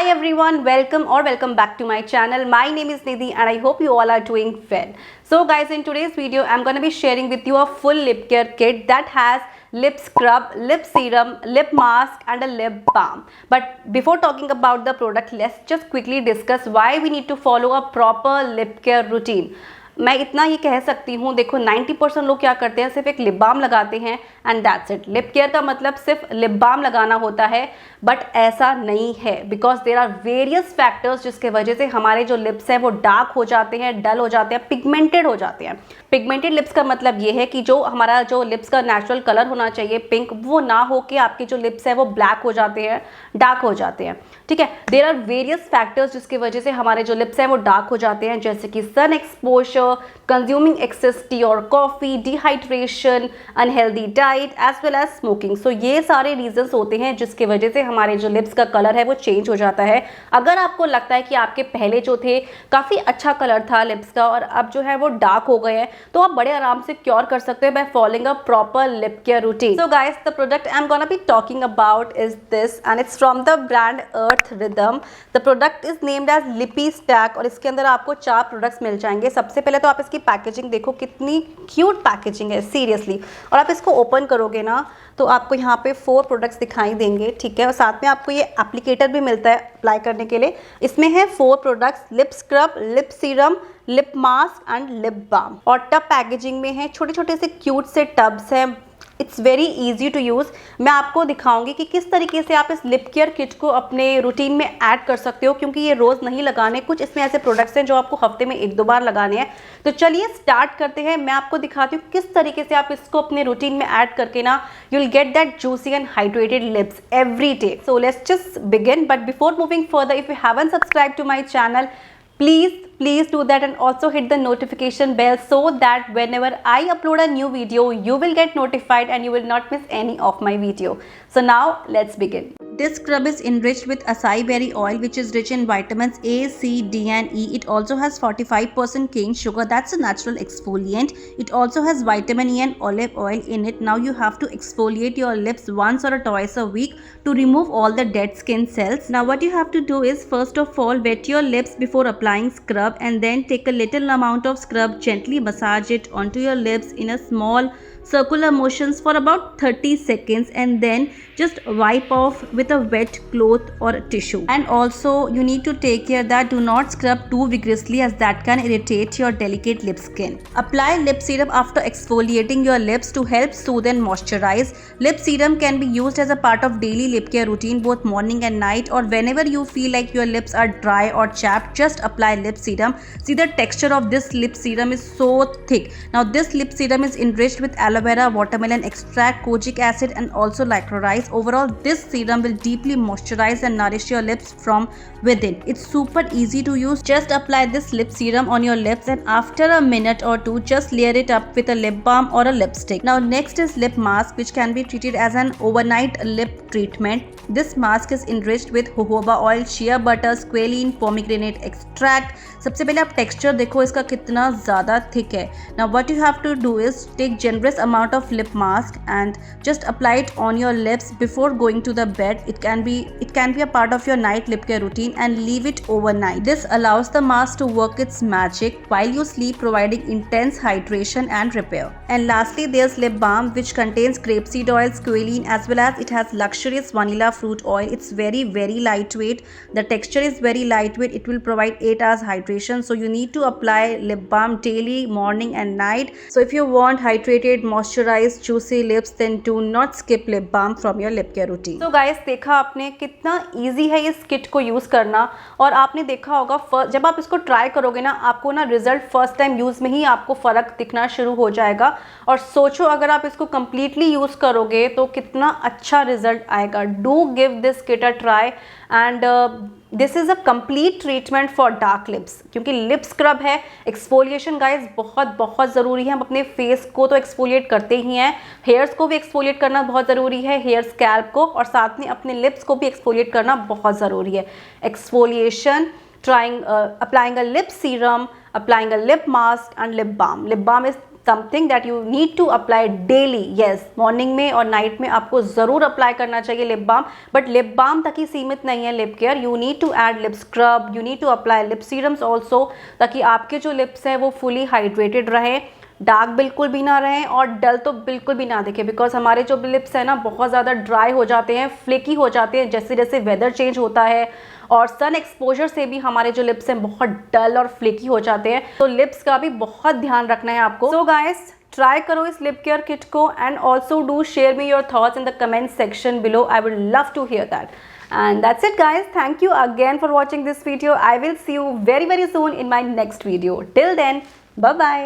Hi everyone, welcome back to my channel. My name is Nidhi and I hope you all are doing well. So guys, in today's video, I'm going to be sharing with you a full lip care kit that has lip scrub, lip serum, lip mask and a lip balm. But before talking about the product, let's just quickly discuss why we need to follow a proper lip care routine. मैं इतना ये कह सकती हूँ, देखो 90% लोग क्या करते हैं, सिर्फ एक लिप बाम लगाते हैं and that's it. Lip care का मतलब सिर्फ लिप बाम लगाना होता है, बट ऐसा नहीं है because there are various factors जिसके वजह से हमारे जो लिप्स हैं वो डार्क हो जाते हैं, डल हो जाते हैं, पिगमेंटेड हो जाते हैं। पिगमेंटेड लिप्स का मतलब ये है कि जो हमारा जो लिप्स का नेचुरल कलर होना चाहिए पिंक, वो ना हो के आपके जो लिप्स है वो ब्लैक हो जाते हैं, डार्क हो जाते हैं। ठीक है, देयर आर वेरियस फैक्टर्स जिसकी वजह से हमारे जो लिप्स हैं वो डार्क हो जाते हैं, जैसे कि sun exposure, consuming excess tea और coffee, dehydration, unhealthy diet as well as smoking. So ये सारे रीजंस होते हैं जिसकी वजह से हमारे जो लिप्स का कलर है वो चेंज हो जाता है। अगर आपको लगता है कि आपके पहले जो थे काफ़ी अच्छा कलर था लिप्स का और अब जो है वो डार्क हो गए हैं, तो आप बड़े आराम से क्योर कर सकते हैं by following a proper lip care routine. So guys, the product I am gonna be talking about is this and it's from the brand Earth Rhythm. The product is named as lippy stack और इसके अंदर आपको 4 products मिल जाएंगे। सबसे पहले तो आप इसकी पैकेजिंग देखो, कितनी क्यूट पैकेजिंग है सीरियसली। और आप इसको ओपन करोगे ना तो आपको यहाँ पे 4 प्रोडक्ट्स दिखाई देंगे। ठीक है, और साथ में आपको ये एप्लीकेटर भी मिलता है अप्लाई करने के लिए। इसमें है 4 products, lip scrub, lip serum, lip mask and lip balm. और टब पैकेजिंग में है, छोटे छोटे से क्यूट से टब्स हैं। It's very easy to use. मैं आपको दिखाऊंगी कि किस तरीके से आप इस लिप केयर किट को अपने रूटीन में ऐड कर सकते हो, क्योंकि ये रोज़ नहीं लगाने, कुछ इसमें ऐसे प्रोडक्ट्स हैं जो आपको हफ्ते में 1-2 बार लगाने हैं। तो चलिए स्टार्ट करते हैं। मैं आपको दिखाती हूँ किस तरीके से आप इसको अपने रूटीन में ऐड करके ना you will get that juicy and hydrated lips every day. So let's just begin, but before moving further, if you haven't subscribe to my channel, please do that and also hit the notification bell so that whenever I upload a new video you will get notified and you will not miss any of my video. So now let's begin. This scrub is enriched with acai berry oil which is rich in vitamins A, C, D and E. It also has 45% cane sugar, that's a natural exfoliant. It also has vitamin E and olive oil in it. Now you have to exfoliate your lips once or twice a week to remove all the dead skin cells. Now what you have to do is, first of all, wet your lips before applying scrub and then take a little amount of scrub, gently massage it onto your lips in a small circular motions for about 30 seconds and then just wipe off with a wet cloth or a tissue. And also you need to take care that do not scrub too vigorously as that can irritate your delicate lip skin. Apply lip serum after exfoliating your lips to help soothe and moisturize. Lip serum can be used as a part of daily lip care routine both morning and night, or whenever you feel like your lips are dry or chapped, just apply lip serum. See, the texture of this lip serum is so thick. Now this lip serum is enriched with aloe vera, watermelon extract, kojic acid and also licorice. Overall, this serum will deeply moisturize and nourish your lips from within. It's super easy to use. Just apply this lip serum on your lips and after a minute or two just layer it up with a lip balm or a lipstick. Now next is lip mask, which can be treated as an overnight lip treatment. This mask is enriched with jojoba oil, shea butter, squalene, pomegranate extract. सबसे पहले आप texture देखो इसका कितना ज़्यादा thick है। Now what you have to do is take generous amount of lip mask and just apply it on your lips before going to the bed. It can be a part of your night lip care routine and leave it overnight. This allows the mask to work its magic while you sleep, providing intense hydration and repair. And lastly, there's lip balm, which contains grapeseed oil, squalene, as well as it has luxurious vanilla fruit oil. It's very lightweight. The texture is very lightweight. It will provide 8 hours hydration. So you need to apply lip balm daily, morning and night. So if you want hydrated, moisturized, juicy lips, then do not skip lip balm from your lip care routine. So guys, देखा आपने कितना easy है इस kit को use करना। और आपने देखा होगा जब आप इसको ट्राई करोगे ना, आपको ना रिजल्ट फर्स्ट टाइम यूज़ में ही आपको फ़र्क दिखना शुरू हो जाएगा। और सोचो अगर आप इसको कम्प्लीटली यूज़ करोगे तो कितना अच्छा रिजल्ट आएगा। Do give this kit a try and this is a complete treatment for dark lips, क्योंकि लिप स्क्रब है। एक्सफोलिएशन गाइज बहुत ज़रूरी है। हम अपने फेस को तो एक्सफोलिएट करते ही हैं, हेयर्स को भी एक्सफोलिएट करना बहुत ज़रूरी है, हेयर स्कैल्प को, और साथ में अपने लिप्स को भी एक्सफोलिएट करना बहुत ज़रूरी है। Exfoliation, applying a lip serum, applying a lip mask and lip balm. Lip balm is something that you need to apply daily. Yes, morning में और नाइट में आपको ज़रूर अप्लाई करना चाहिए lip balm, but lip balm तक ही सीमित नहीं है lip care. You need to add lip scrub, you need to apply lip serums also, ताकि आपके जो लिप्स हैं वो फुली हाइड्रेटेड रहे, डार्क बिल्कुल भी ना रहें और डल तो बिल्कुल भी ना दिखे। बिकॉज हमारे जो लिप्स हैं ना बहुत ज़्यादा ड्राई हो जाते हैं, फ्लेकी हो जाते हैं जैसे जैसे वेदर चेंज होता है, और सन एक्सपोजर से भी हमारे जो लिप्स हैं बहुत डल और फ्लेकी हो जाते हैं। तो लिप्स का भी बहुत ध्यान रखना है आपको। सो गाइस, ट्राई करो इस लिप केयर किट को and also do share me your thoughts in the comment section below. I would love to hear that. And that's it guys. Thank you again for watching this video. I will see you very soon in my next video. Till then, bye bye.